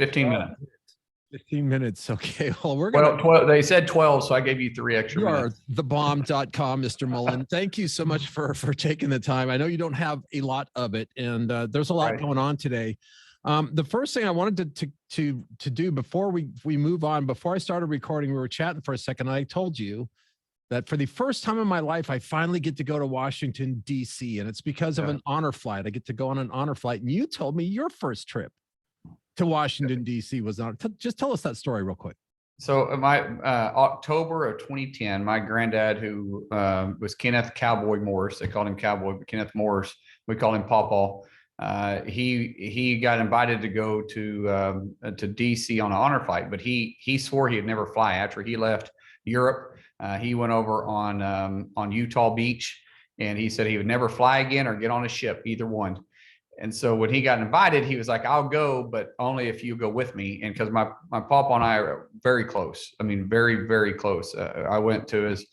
15 minutes. 15 minutes. Okay. Well, we're Well, going to. 12, they said 12, so I gave you 3 extra You minutes. are thebomb.com, Mr. Mullin. Thank you so much for taking the time. I know you don't have a lot of it, and there's a lot going on today. The first thing I wanted to do before we move on, before I started recording, we were chatting for a second. And I told you that for the first time in my life, I finally get to go to Washington, D.C., and it's because of an honor flight. I get to go on an honor flight, and you told me your first trip to Washington, D.C. was on. Just tell us that story real quick. So my October of 2010, my granddad, who was Kenneth Cowboy Morris, they called him Cowboy, but Kenneth Morris, we call him Pawpaw. He got invited to go to DC on an honor flight, but he swore he'd never fly after he left Europe. He went over on Utah Beach, and he said he would never fly again or get on a ship, either one. And so when he got invited, he was like, I'll go, but only if you go with me. And because my papa and I are very close. I mean, very, very close. I went to his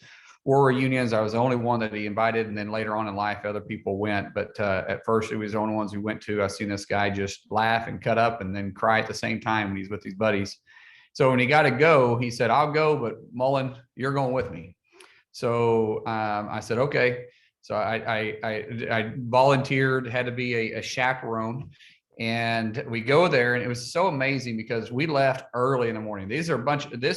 war reunions. I was the only one that he invited. And then later on in life, other people went. But at first, it was the only ones who went to. I seen this guy just laugh and cut up and then cry at the same time when he's with his buddies. So when he got to go, he said, I'll go, but Mullin, you're going with me. So I said, okay. So I volunteered, had to be a chaperone, and we go there, and it was so amazing because we left early in the morning. This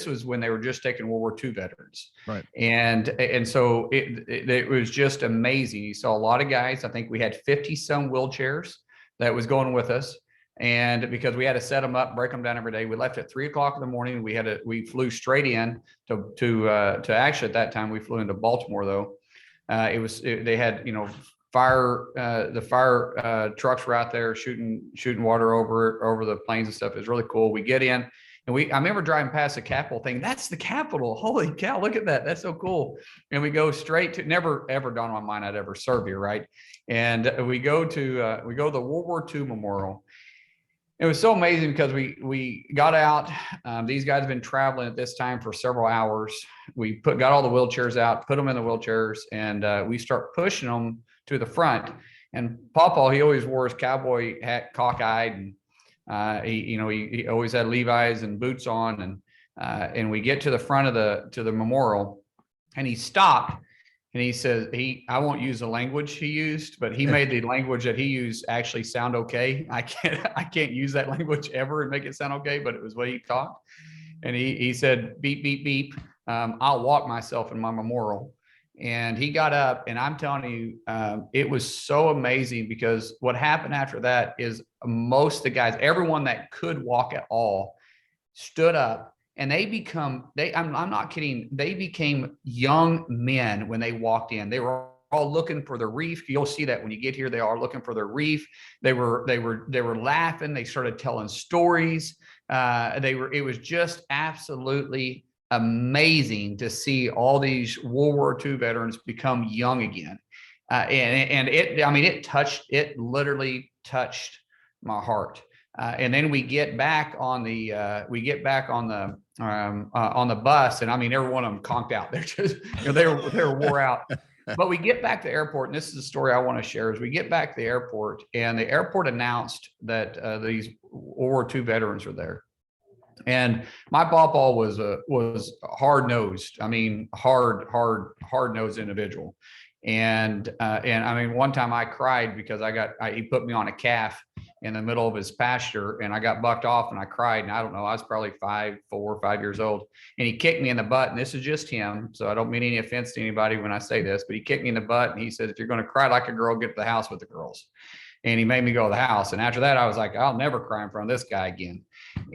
was when they were just taking World War II veterans. Right. And so it was just amazing. You saw a lot of guys. I think we had 50 some wheelchairs that was going with us. And because we had to set them up, break them down every day, we left at 3 o'clock in the morning. We flew straight in to actually at that time, we flew into Baltimore though. They had, the fire trucks were out there shooting water over the planes and stuff. It was really cool. We get in, and I remember driving past the Capitol thing. That's the Capitol. Holy cow. Look at that. That's so cool. And we go straight to, never ever dawned on my mind I'd ever serve here. Right. And we go to the World War II Memorial. It was so amazing because we got out. These guys have been traveling at this time for several hours. We got all the wheelchairs out, put them in the wheelchairs, and we start pushing them to the front. And Pawpaw, he always wore his cowboy hat, cockeyed, and he always had Levi's and boots on. And we get to the front of the memorial, and he stopped. And he says, I won't use the language he used, but he made the language that he used actually sound okay. I can't use that language ever and make it sound okay, but it was what he talked. And he said, beep, beep, beep. I'll walk myself in my memorial. And he got up, and I'm telling you, it was so amazing because what happened after that is most of the guys, everyone that could walk at all, stood up. And I'm not kidding, they became young men when they walked in. They were all looking for the reef. You'll see that when you get here, they are looking for the reef. They were laughing. They started telling stories. It was just absolutely amazing to see all these World War II veterans become young again. It literally touched my heart. And then we get back on the bus, and I mean, every one of them conked out. They're just, they were wore out. But we get back to the airport, and this is the story I want to share. Is we get back to the airport, and the airport announced that these World War II veterans are there. And my pawpaw was hard nosed. I mean, hard nosed individual. And I mean, one time I cried because he put me on a calf in the middle of his pasture, and I got bucked off, and I cried. And I don't know, I was probably 4 or 5 years old, and he kicked me in the butt. And this is just him, so I don't mean any offense to anybody when I say this, but he kicked me in the butt, and he said, if you're going to cry like a girl, get to the house with the girls. And he made me go to the house. And after that, I was like, I'll never cry in front of this guy again.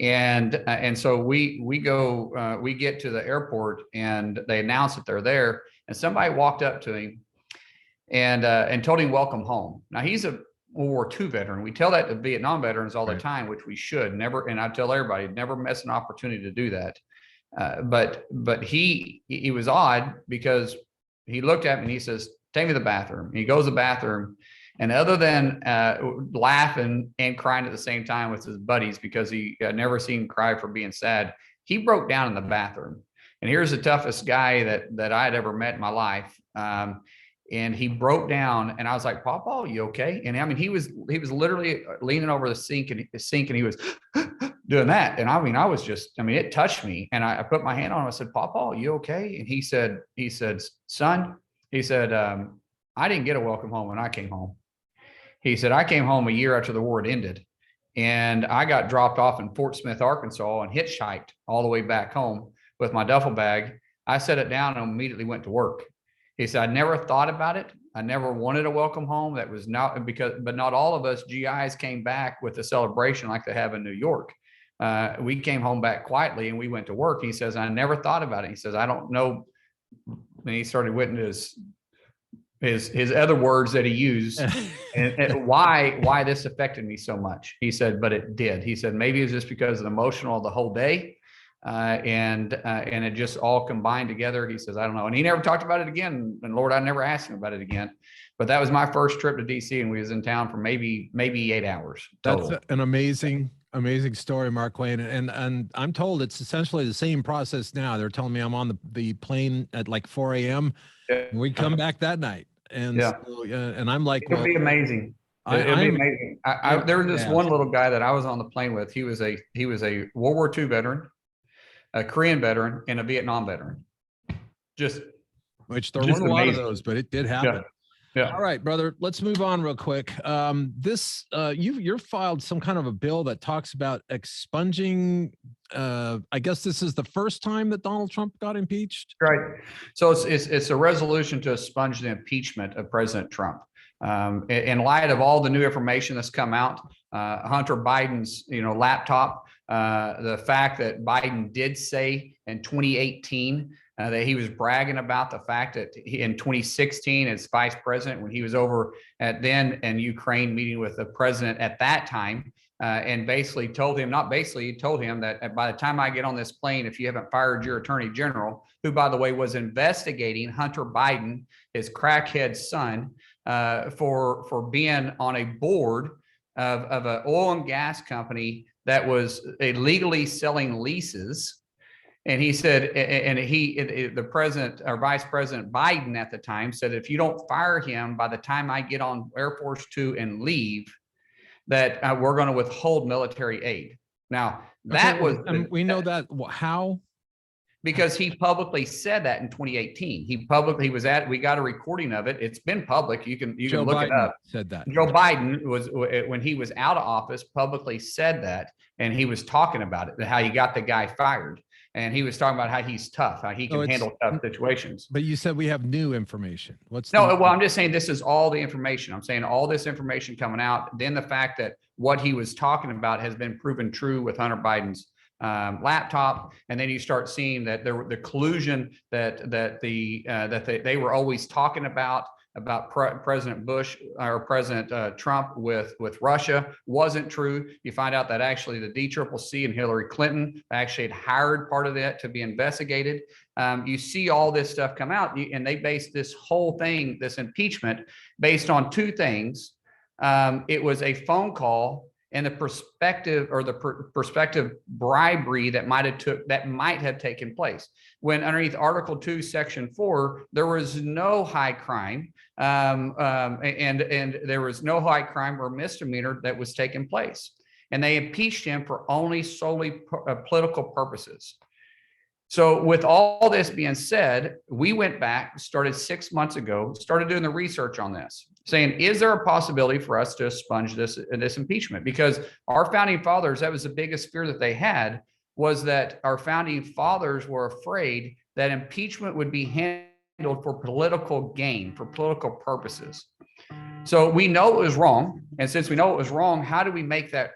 And so we get to the airport, and they announce that they're there, and somebody walked up to him and told him welcome home. Now, he's a World War II veteran. We tell that to Vietnam veterans all the time, which we should never. And I tell everybody, never miss an opportunity to do that. But he was odd because he looked at me and he says, take me to the bathroom. And he goes to the bathroom, and other than laughing and crying at the same time with his buddies, because he had never seen him cry for being sad, he broke down in the bathroom. And here's the toughest guy that I had ever met in my life. And he broke down, and I was like, Pawpaw, you okay? And I mean, he was literally leaning over the sink, and he was doing that. And I mean, I was just, I mean, it touched me, and I put my hand on him. I said, Papa, you okay? And he said, son, he said, I didn't get a welcome home when I came home. He said, I came home a year after the war had ended, and I got dropped off in Fort Smith, Arkansas, and hitchhiked all the way back home with my duffel bag. I set it down and immediately went to work. He said, I never thought about it. I never wanted a welcome home. That was not because, but not all of us GIs came back with a celebration like they have in New York. We came home back quietly and we went to work. He says, I never thought about it. He says, I don't know. And he started witnessing his other words that he used and why this affected me so much. He said, but it did. He said, maybe it's just because of the emotional the whole day. And it just all combined together. He says, I don't know. And he never talked about it again. And Lord, I never asked him about it again. But that was my first trip to DC, and we was in town for maybe 8 hours total. That's an amazing story, Markwayne. And I'm told it's essentially the same process now. They're telling me I'm on the plane at like 4 a.m. and we come back that night. And yeah. So, and I'm like, it'll be amazing. It'll be amazing. There was this one little guy that I was on the plane with. He was a World War II veteran, a Korean veteran, and a Vietnam veteran. Which there weren't a lot of those, but it did happen. Yeah. Yeah. All right, brother, let's move on real quick. You're filed some kind of a bill that talks about expunging. I guess this is the first time that Donald Trump got impeached. Right. So it's a resolution to expunge the impeachment of President Trump. In light of all the new information that's come out, Hunter Biden's laptop, the fact that Biden did say in 2018 that he was bragging about the fact that in 2016 as vice president, when he was over in Ukraine meeting with the president at that time, and basically told him, he told him that by the time I get on this plane, if you haven't fired your attorney general, who by the way was investigating Hunter Biden, his crackhead son, for being on a board of an oil and gas company that was illegally selling leases. And he said, the president or Vice President Biden at the time said, if you don't fire him by the time I get on Air Force Two and leave, that we're going to withhold military aid. Now, that was, we know that how? Because he publicly said that in 2018. We got a recording of it. It's been public. You can look it up. Said that Joe Biden was, when he was out of office, publicly said that, and he was talking about it, how he got the guy fired. And he was talking about how he's tough, how he can handle tough situations. But you said we have new information. Well, I'm just saying this is all the information. I'm saying all this information coming out. Then the fact that what he was talking about has been proven true with Hunter Biden's laptop, and then you start seeing that the collusion that they were always talking about President Bush or President Trump with Russia wasn't true. You find out that actually the DCCC and Hillary Clinton actually had hired part of that to be investigated. You see all this stuff come out, and they based this whole thing, this impeachment, based on two things. It was a phone call and the prospective bribery that might have taken place. When underneath Article 2, Section 4, there was no high crime, and there was no high crime or misdemeanor that was taking place, and they impeached him for solely political purposes. So with all this being said, we went back, started 6 months ago, started doing the research on this, saying, is there a possibility for us to expunge this impeachment? Because our founding fathers, that was the biggest fear that they had, was that our founding fathers were afraid that impeachment would be handled for political gain, for political purposes. So we know it was wrong. And since we know it was wrong, how do we make that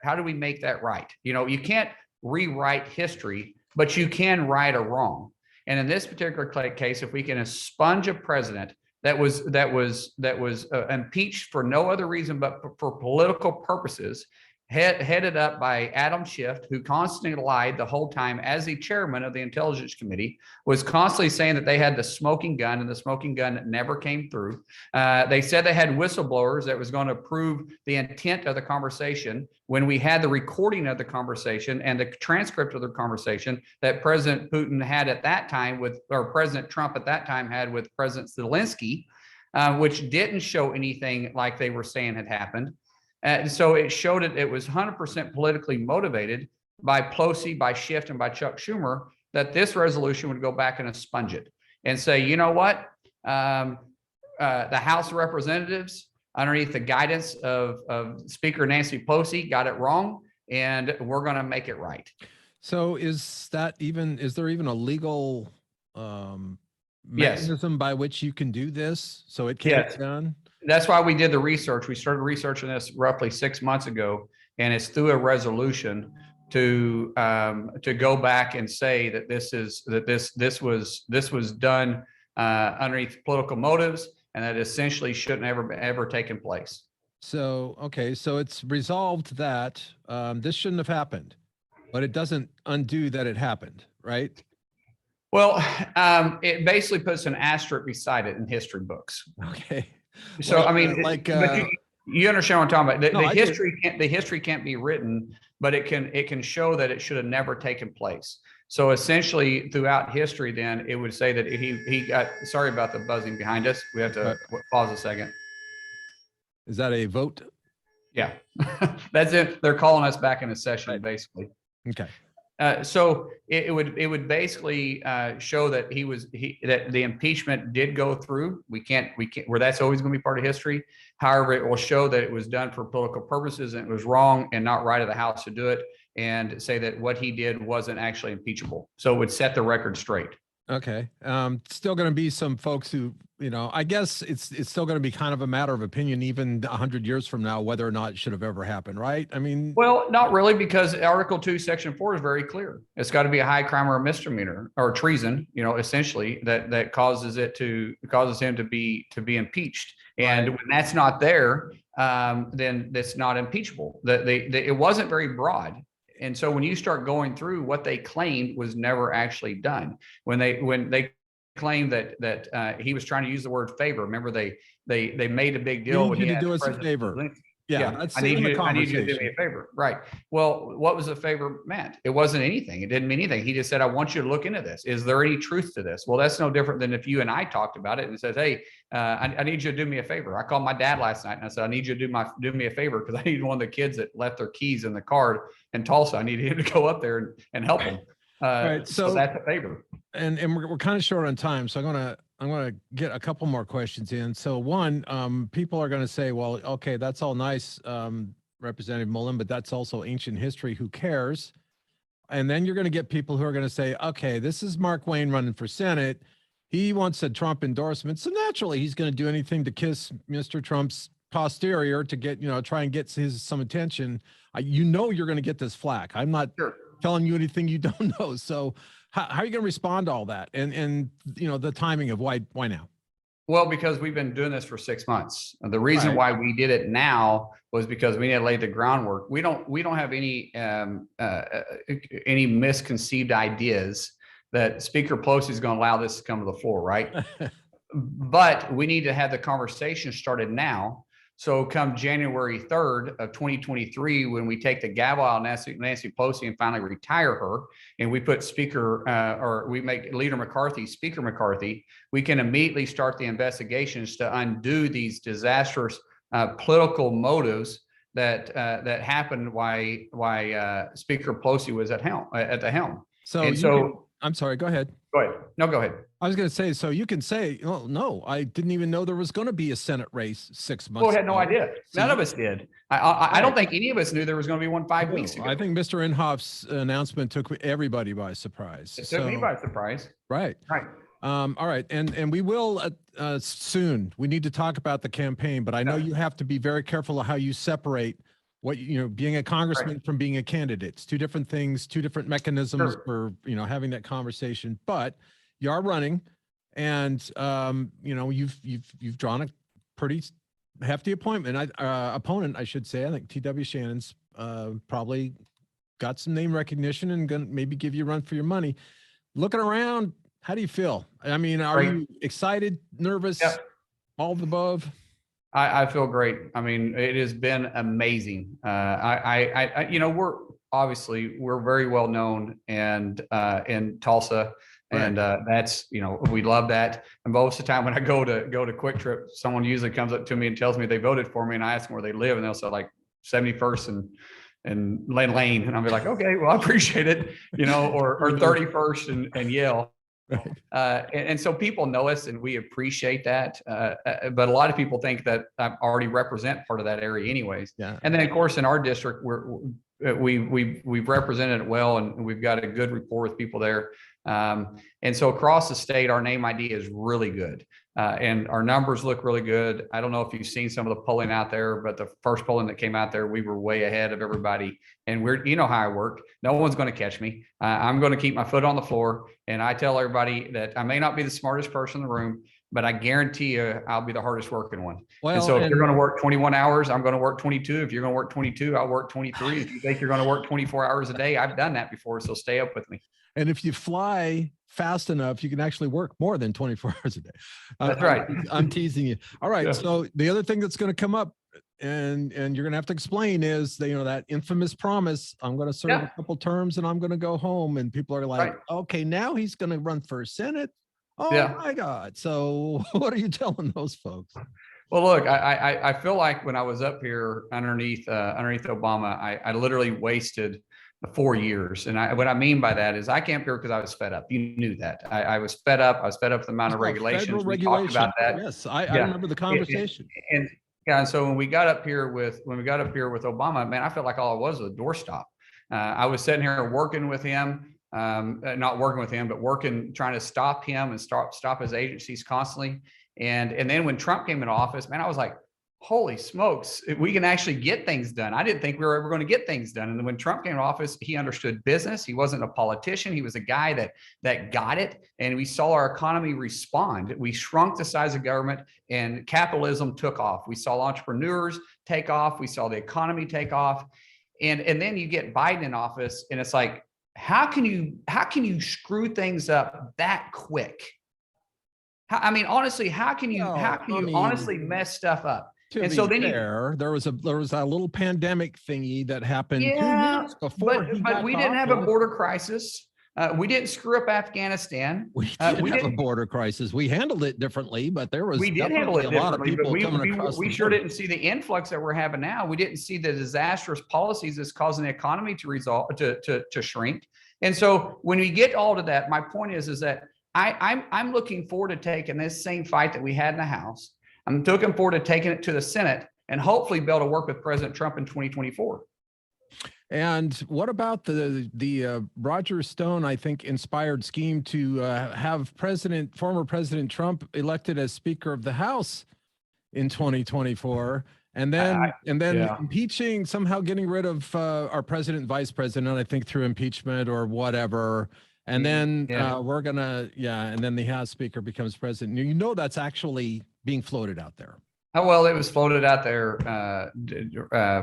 right? You can't rewrite history, but you can right a wrong. And in this particular case, if we can expunge a president that was impeached for no other reason but for political purposes, headed up by Adam Schiff, who constantly lied the whole time as the chairman of the Intelligence Committee, was constantly saying that they had the smoking gun, and the smoking gun never came through. They said they had whistleblowers that was going to prove the intent of the conversation, when we had the recording of the conversation and the transcript of the conversation that President Putin had at that time or President Trump at that time had with President Zelensky, which didn't show anything like they were saying had happened. So it showed it was 100% politically motivated. by Pelosi, by Schiff, and by Chuck Schumer, that this resolution would go back and expunge it and say, you know what? The House of Representatives, underneath the guidance of Speaker Nancy Pelosi, got it wrong, and we're going to make it right. So is there even a legal mechanism by which you can do this so it can be done? That's why we did the research. We started researching this roughly 6 months ago, and it's through a resolution to go back and say that this was done underneath political motives, and that essentially shouldn't ever taken place. So okay, so it's resolved that this shouldn't have happened, but it doesn't undo that it happened, right? Well, it basically puts an asterisk beside it in history books. Okay. So I mean, you understand what I'm talking about. The history can't be written, but it can show that it should have never taken place. So essentially, throughout history, then it would say that he got. Sorry about the buzzing behind us. We have to pause a second. Is that a vote? Yeah, that's it. They're calling us back in a session, basically. Okay. So it would basically show that that the impeachment did go through. We can't where that's always going to be part of history. However, it will show that it was done for political purposes and it was wrong and not right of the House to do it, and say that what he did wasn't actually impeachable. So it would set the record straight. Okay. Still going to be some folks who, I guess it's still going to be kind of a matter of opinion, even 100 years from now, whether or not it should have ever happened, right? I mean, well, not really, because Article 2, Section 4 is very clear. It's got to be a high crime or a misdemeanor or treason, essentially that causes him to be impeached. And when that's not there, then that's not impeachable. It wasn't very broad. And so when you start going through, what they claimed was never actually done. When they claimed that he was trying to use the word favor. Remember, they made a big deal. We need you to do us a favor. Yeah, I need you to do me a favor. Right. Well, what was the favor meant? It wasn't anything. It didn't mean anything. He just said, I want you to look into this. Is there any truth to this? Well, that's no different than if you and I talked about it and says, hey, I need you to do me a favor. I called my dad last night and I said, I need you to do me a favor because I need one of the kids that left their keys in the car in Tulsa. I need him to go up there and help him. Right. So that's a favor. And we're kind of short on time, so I'm going to get a couple more questions in. So one, people are going to say, well, okay, that's all nice, Representative Mullin, but that's also ancient history. Who cares? And then you're going to get people who are going to say, okay, this is Markwayne running for Senate. He wants a Trump endorsement. So naturally, he's going to do anything to kiss Mr. Trump's posterior to get, try and get some attention. You're going to get this flack. I'm not telling you anything you don't know. So how are you going to respond to all that? And the timing of why now? Well, because we've been doing this for 6 months. And the reason why we did it now was because we need to lay the groundwork. We don't have any misconceived ideas that Speaker Pelosi is going to allow this to come to the floor, right? But we need to have the conversation started now. So come January 3rd of 2023, when we take the gavel out of Nancy Pelosi and finally retire her, and we put we make Leader McCarthy, Speaker McCarthy, we can immediately start the investigations to undo these disastrous political motives that happened why Speaker Pelosi was at the helm. I'm sorry, go ahead. Go ahead. No, go ahead. I was going to say, so you can say, oh, no, I didn't even know there was going to be a Senate race 6 months ago. We had no idea. None of us did. I don't think any of us knew there was going to be one 5 weeks ago. I think Mr. Inhofe's announcement took everybody by surprise. It took me by surprise. Right. All right. And we will soon. We need to talk about the campaign, but I know you have to be very careful of how you separate being a congressman from being a candidate. It's two different things, two different mechanisms for, having that conversation, but you are running and, you've drawn a pretty hefty opponent, I should say. I think T.W. Shannon's probably got some name recognition and gonna maybe give you a run for your money. Looking around, how do you feel? I mean, are you excited, nervous, all of the above? I feel great. I mean, it has been amazing. We're very well known and in Tulsa, and that's we love that. And most of the time when I go to Quick Trip, someone usually comes up to me and tells me they voted for me, and I ask them where they live, and they'll say like 71st and Lane. And I'll be like, okay, well, I appreciate it, or 31st and Yale. And so people know us and we appreciate that. But a lot of people think that I already represent part of that area anyways. Yeah. And then of course in our district, we've represented it well, and we've got a good rapport with people there. And so across the state, our name ID is really good. And our numbers look really good. I don't know if you've seen some of the polling out there, but the first polling that came out there, we were way ahead of everybody. And you know how I work. No one's going to catch me. I'm going to keep my foot on the floor. And I tell everybody that I may not be the smartest person in the room, but I guarantee you I'll be the hardest working one. Well, and so if you're going to work 21 hours, I'm going to work 22. If you're going to work 22, I'll work 23. If you think you're going to work 24 hours a day, I've done that before. So stay up with me. And if you fly fast enough, you can actually work more than 24 hours a day. That's right. I'm teasing you. All right. Yeah. So the other thing that's going to come up and you're going to have to explain is that infamous promise, I'm going to serve a couple terms and I'm going to go home. And people are like, okay, now he's going to run for Senate. Oh my God. So what are you telling those folks? Well, look, I feel like when I was up here underneath Obama, I literally wasted 4 years. And what I mean by that is I came here because I was fed up. You knew that. I was fed up. I was fed up with the amount of regulations. We talked about that. Yes, I remember the conversation. And so when we got up here with Obama, man, I felt like all it was a doorstop. I was sitting here working with him, not working with him, but trying to stop him and stop his agencies constantly. And then when Trump came into office, man, I was like, holy smokes, we can actually get things done. I didn't think we were ever going to get things done. And then when Trump came to office, he understood business. He wasn't a politician. He was a guy that got it. And we saw our economy respond. We shrunk the size of government and capitalism took off. We saw entrepreneurs take off. We saw the economy take off. And then you get Biden in office and it's like, how can you screw things up that quick? I mean, honestly, how can you honestly mess stuff up? And so then there was a little pandemic thingy that happened 2 years before. But we didn't have a border crisis. We didn't screw up Afghanistan. We didn't have a border crisis. We handled it differently, but we did handle it a lot of people coming across. We sure didn't see the influx that we're having now. We didn't see the disastrous policies that's causing the economy to shrink. And so when we get all to that, my point is that I'm looking forward to taking this same fight that we had in the House. I'm looking forward to taking it to the Senate and hopefully be able to work with President Trump in 2024. And what about the Roger Stone, I think, inspired scheme to have former President Trump elected as Speaker of the House in 2024, and then impeaching, somehow getting rid of our president, vice president, I think through impeachment or whatever. And then and then the House Speaker becomes president. That's actually being floated out there. Oh, well, it was floated out there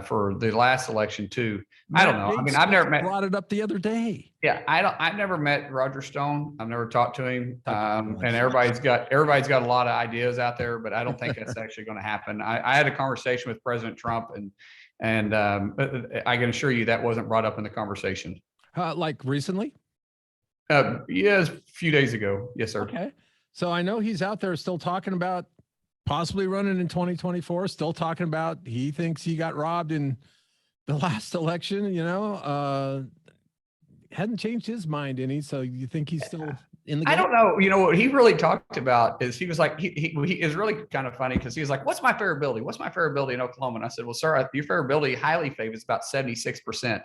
for the last election too. I don't know. I mean, I've never brought it up the other day. Yeah, I've never met Roger Stone. I've never talked to him. And everybody's got a lot of ideas out there, but I don't think that's actually going to happen. I had a conversation with President Trump, and I can assure you that wasn't brought up in the conversation. Like recently? Yes, a few days ago. Yes, sir. Okay. So I know he's out there still talking about possibly running in 2024, still talking about he thinks he got robbed in the last election, hadn't changed his mind any. So you think he's still in the game? I don't know. What he really talked about is he was like, he is really kind of funny because he was like, what's my favorability? What's my favorability in Oklahoma? And I said, well, sir, your favorability highly favors about 76%.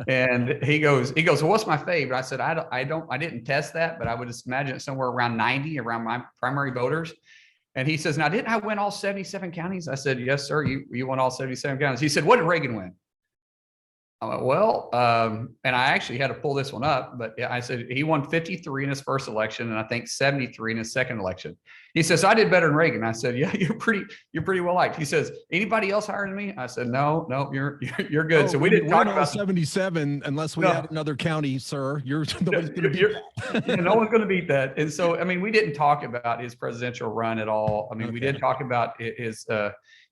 And he goes, well, what's my fave? And I said, I didn't test that, but I would just imagine it's somewhere around 90 around my primary voters. And he says, now, didn't I win all 77 counties? I said, yes, sir. You won all 77 counties. He said, what did Reagan win? I went, well, and I actually had to pull this one up, but I said he won 53 in his first election, and I think 73 in his second election. He says, I did better than Reagan. I said, yeah, you're pretty well liked. He says, anybody else higher than me? I said, no, you're good. So we didn't talk about 77 unless we had another county, sir. Nobody's going to beat that. No one's going to beat that. And so, I mean, we didn't talk about his presidential run at all. I mean, we did talk about his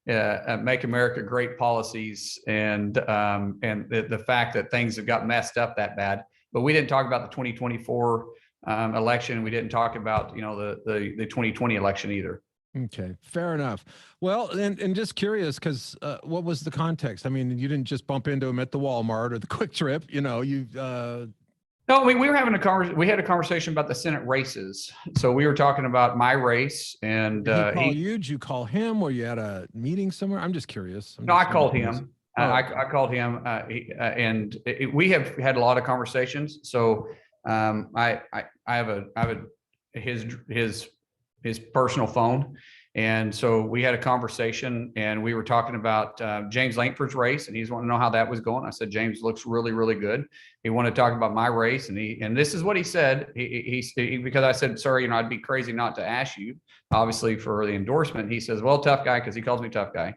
Make America Great policies and the fact that things have got messed up that bad. But we didn't talk about the 2024 election. We didn't talk about the 2020 election either. Okay, fair enough. Well, and just curious, because what was the context? I mean, you didn't just bump into him at the Walmart or the Quick Trip, you know, you No, we were having a conversation. We had a conversation about the Senate races. So we were talking about my race, and did he call you? Did you call him? Or you had a meeting somewhere? I'm just curious. no, I called him. I called him, and we have had a lot of conversations. So I have his personal phone. And so we had a conversation, and we were talking about James Lankford's race, and he's wanting to know how that was going. I said, James looks really, really good. He wanted to talk about my race, and this is what he said. Because I said, sir, you know, I'd be crazy not to ask you, obviously, for the endorsement. He says, well, tough guy, because he calls me tough guy.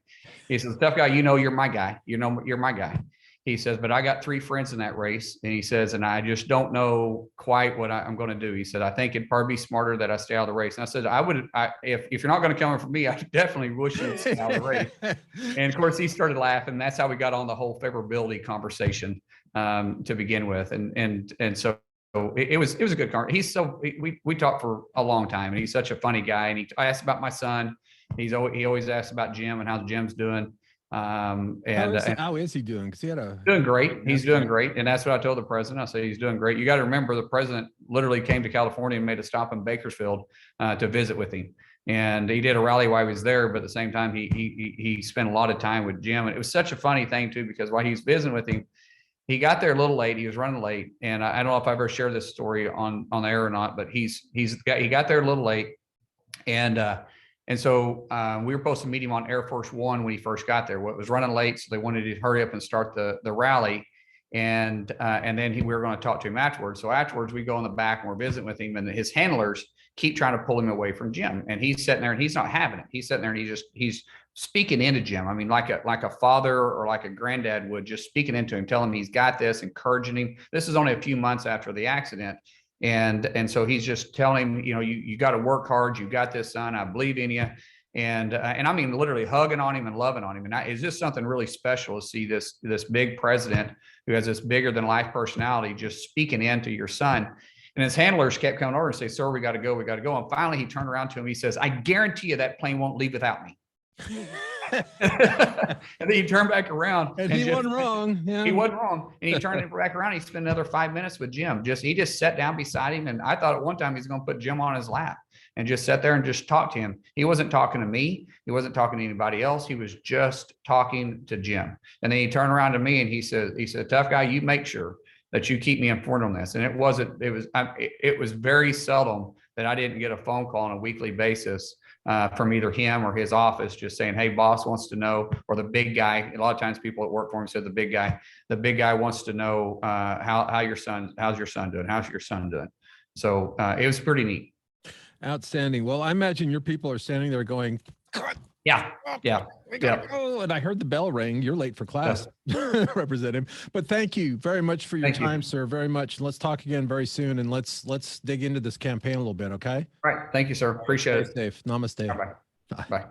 He says, tough guy, you know, you're my guy. You know, you're my guy. He says, but I got 3 friends in that race. And he says, and I just don't know quite what I'm going to do. He said, I think it'd probably be smarter that I stay out of the race. And I said, if you're not going to come in for me, I definitely wish you'd stay out of the race. And of course, he started laughing. That's how we got on the whole favorability conversation to begin with. And so it was a good conversation. We talked for a long time, and he's such a funny guy. And I asked about my son. He always asks about Jim and how Jim's doing. How is he doing? Because he had doing great. He's doing great, and that's what I told the president. I said he's doing great. You got to remember, the president literally came to California and made a stop in Bakersfield to visit with him, and he did a rally while he was there. But at the same time, he spent a lot of time with Jim, and it was such a funny thing too, because while he was visiting with him, he got there a little late. He was running late, and I don't know if I ever shared this story on the air or not, but he got there a little late, and so we were supposed to meet him on Air Force One when he first got there. Well, it was running late, so they wanted to hurry up and start the rally. And then we were going to talk to him afterwards. So afterwards, we go in the back and we're visiting with him, and his handlers keep trying to pull him away from Jim. And he's sitting there and he's not having it. He's sitting there and he's speaking into Jim. I mean, like a father or like a granddad would, just speaking into him, telling him he's got this, encouraging him. This is only a few months after the accident. And so he's just telling him, you know, you got to work hard. You got this, son. I believe in you. And I mean, literally hugging on him and loving on him. And it's just something really special to see this big president who has this bigger than life personality just speaking into your son. And his handlers kept coming over and say, sir, we got to go. We got to go. And finally he turned around to him. He says, I guarantee you that plane won't leave without me. And then he turned back around, and he wasn't wrong. Yeah. He wasn't wrong. And he turned back around. He spent another 5 minutes with Jim. He just sat down beside him. And I thought at one time he's going to put Jim on his lap and just sat there and just talk to him. He wasn't talking to me. He wasn't talking to anybody else. He was just talking to Jim. And then he turned around to me and he said, tough guy, you make sure that you keep me informed on this. And it was very seldom that I didn't get a phone call on a weekly basis from either him or his office, just saying, hey, boss wants to know, or the big guy. A lot of times people that work for him said the big guy wants to know how's your son doing? How's your son doing? So it was pretty neat. Outstanding. Well, I imagine your people are standing there going, yeah. Oh, and I heard the bell ring. You're late for class, Representative. But thank you very much for your time, sir. Very much. Let's talk again very soon, and let's dig into this campaign a little bit. Okay. All right. Thank you, sir. Appreciate it. Stay safe. Namaste. Bye. Bye.